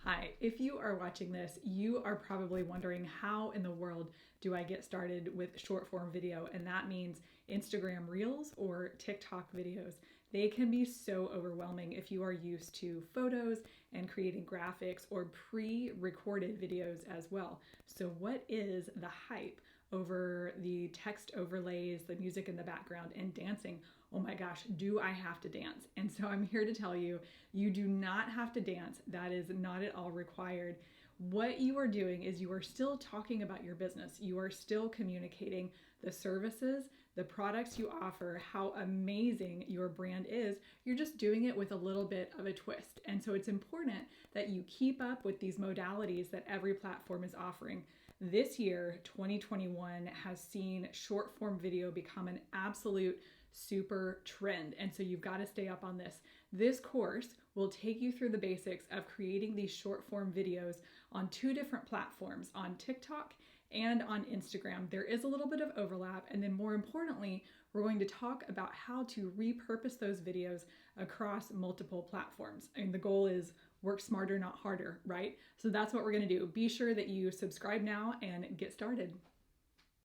Hi, if you are watching this, you are probably wondering how in the world do I get started with short form video? And that means Instagram Reels or TikTok videos. They can be so overwhelming if you are used to photos and creating graphics or pre-recorded videos as well. So what is the hype over the text overlays, the music in the background, and dancing? Oh my gosh, do I have to dance? And so I'm here to tell you, you do not have to dance. That is not at all required. What you are doing is you are still talking about your business. You are still communicating the services, the products you offer, how amazing your brand is. You're just doing it with a little bit of a twist. And so it's important that you keep up with these modalities that every platform is offering. This year, 2021, has seen short form video become an absolute super trend. And so you've got to stay up on this. This course will take you through the basics of creating these short form videos on two different platforms, on TikTok and on Instagram. There is a little bit of overlap. And then more importantly, we're going to talk about how to repurpose those videos across multiple platforms. And the goal is work smarter, not harder, right? So that's what we're going to do. Be sure that you subscribe now and get started.